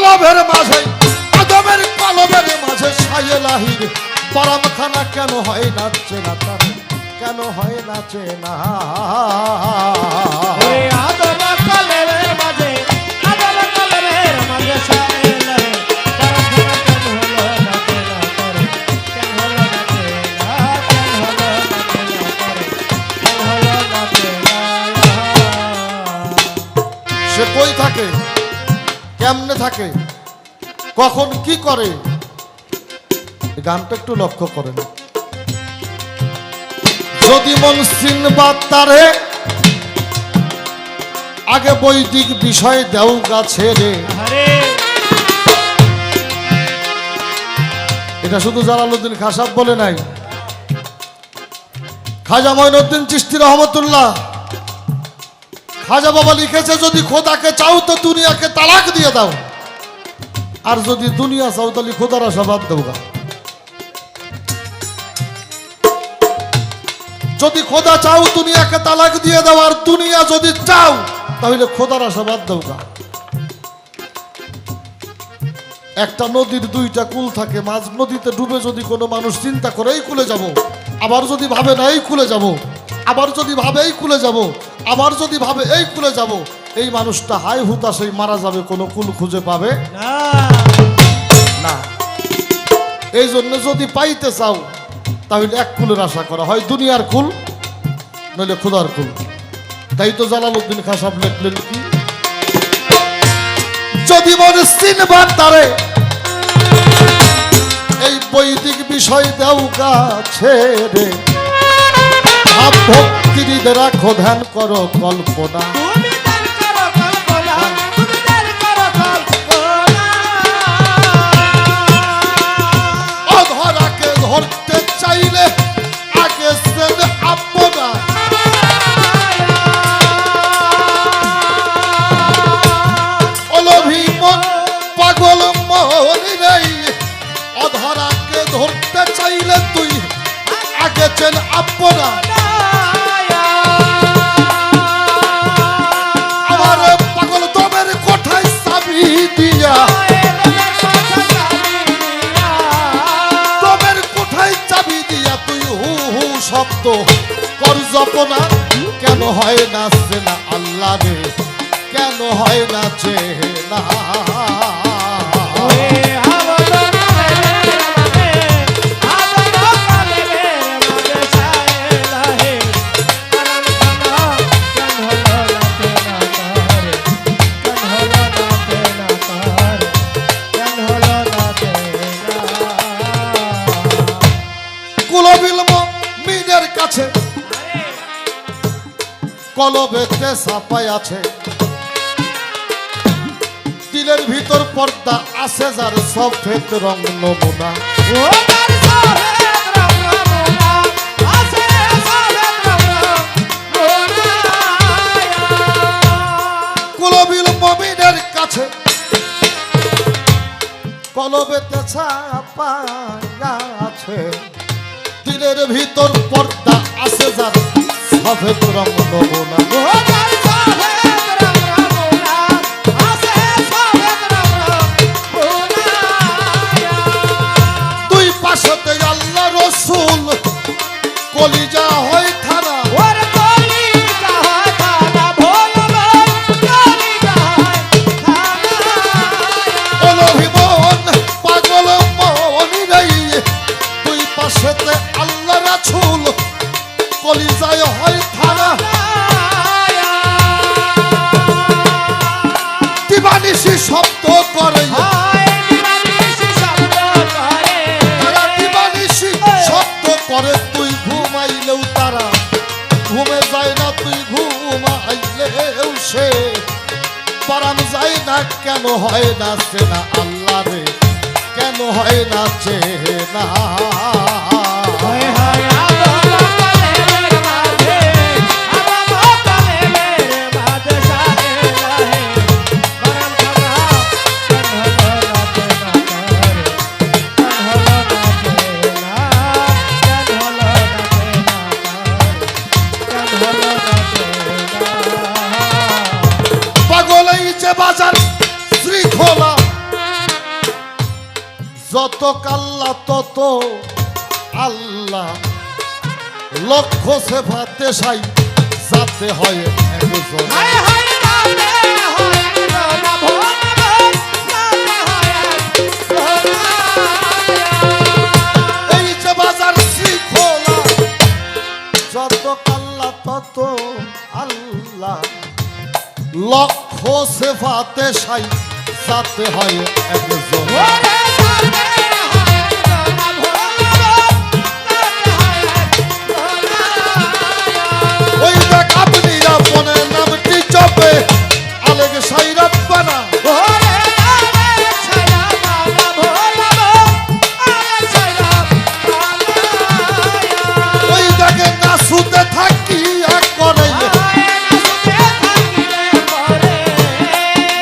কলবের মাঝে আদমের কলবের মাঝে সাইলাহির পরমখানা কেন হয় না চেনা তার কেন হয় না চেনা আদম কলবের মাঝে আদম কলবের মাঝে সাইলাহির পরমখানা কেন হলো না চেনা তার কেন হলো না চেনা কেন হলো না চেনা তার কেন হলো না চেনা সে কই থাকে কেমনে থাকে কখন কি করে গানটা একটু লক্ষ্য করেন যদি মন চিনবা তারে আগে বৈদিক বিষয় দেও গাছে রে এটা শুধু জালালউদ্দিন খাঁ সাহেব বলে নাই খাজা মঈনুদ্দিন চিশতি রহমতুল্লাহ খাজা বাবা লিখেছে যদি খোদাকে চাও তো দুনিয়াকে তালাক দিয়ে দাও আর যদি দুনিয়া চাও তাহলে খোদার আশাবাদ দেওগা যদি খোদা চাও দুনিয়াকে তালাক দিয়ে দাও আর দুনিয়া যদি চাও তাহলে খোদার আশাবাদ দেওগা একটা নদীর দুইটা কুল থাকে মাঝ নদীতে ডুবে যদি কোনো মানুষ চিন্তা করে এই কুলে যাব আবার যদি ভাবে না এই কুলে যাব আবার যদি ভাবে এই কুলে যাব আবার যদি ভাবে এই কুলে যাব এই মানুষটা হাই হুতাশই মারা যাবে কোনো কুল খুঁজে পাবে না এই জন্য যদি পাইতে চাও তাহলে এক কুলের আশা করা হয় দুনিয়ার কুল নইলে খোদার কুল তাই তো জালালউদ্দিন খাঁ সাহেব লিখলেন কি যদি মনে চিনবা তারে এই বৈদিক বিষয় দেও গাছে রে ভাব ভক্তিদের রাখো ধ্যান করো কল্পনা অধরাকে ধরতে চাইলে আগে সেন আপনা অলোভী মন পাগল মনি রে অধরাকে ধরতে চাইলে তুই আগে চেন আপনা আমার পাগল তোমের কোঠায় চাবি দিয়া তোমের কোঠায় চাবি দিয়া তুই হু হু শব্দ কর জপনা কেন হয় না চেনা আল্লাহ রে কেন হয় না চেনা কলবেতে ছাপাই আছে দিলের ভিতর পর্দা আছে যার সফেদ রং নমুনা কুলবিল মুমিনের কাছে কলবেতে ছাপাই আছে দিলের ভিতর পর্দা আছে যার সফেদ রং নমুনা দুই পাশে আল্লাহ রসুল কলিজা হয় থানা পাগল মনি রে দুই পাশে আল্লাহ রাসূল কলিজায় হয় থানা দিবানিশি শব্দ করে দিবানিশি শব্দ করে তুই ঘুমাইলেও তারা ঘুমে যায় না তুই ঘুমাইলেও সে পরাম যায় না কেন হয় না চেনা আল্লাহ রে কেন হয় না চেনা বাজার শ্রীখোলা যত কাল্লা তত আল্লাহ, লক্ষ সেফাতে সাই যাতে হয় একজন। হায় হায় রাতে হয় না ভোলা রাতে হয় ভোলা। এই যে বাজার শিখোলা, যত কাল্লা তত আল্লাহ, লক্ষ সেফাতে সাই যাতে হয় একজন। ওই দেখ আপনি আপনে নামটি জপে আলেগ সাই রব্বানা। ওই দেখে না শুতে থাকি এক করে,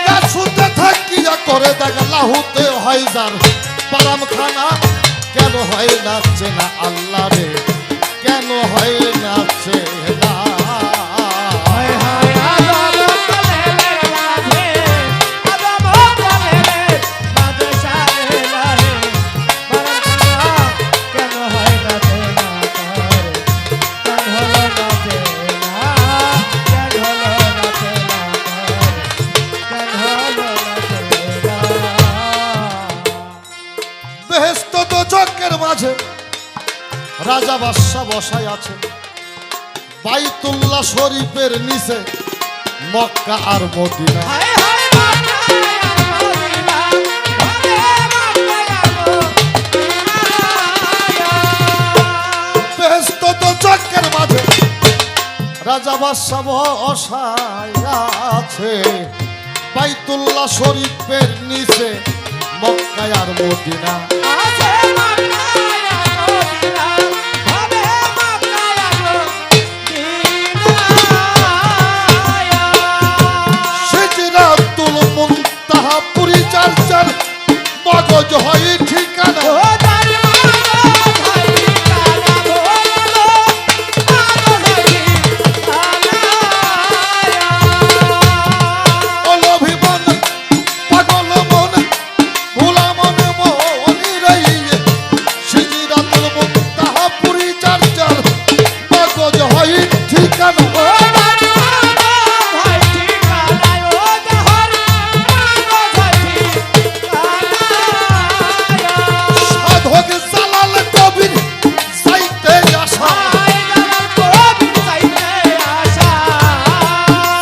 না শুতে থাকি এক করে, দেখ লাহুতে হয় যার পারাম খানা। কেন হয় নাচে না আল্লাহ রে, কেন হয় নাচে না? বেহেশত দোজখের মাঝে রাজা বাদশা বসায় আছে, বাইতুল্লাহ শরীফের নিচে মক্কা আর মদিনা। বেহেশত দোজখের মাঝে রাজা বাদশা বসায় আছে, বাইতুল্লাহ শরীফের নিচে মক্কা আর মদিনা। সিদরাতুল মুনতাহা পরিচর্যার মগজ হয় ঠিকানা। অভিমান পাগল মন ভোলা মন মনিরাই, সিদরাতুল মুনতাহা পরিচর্যার মগজ হয় ঠিকানা। সাধক জালাল কবির চাইতে আসা,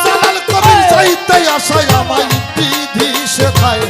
জালাল কবির চাইতে আসায় আমায় বিধি শেখায়।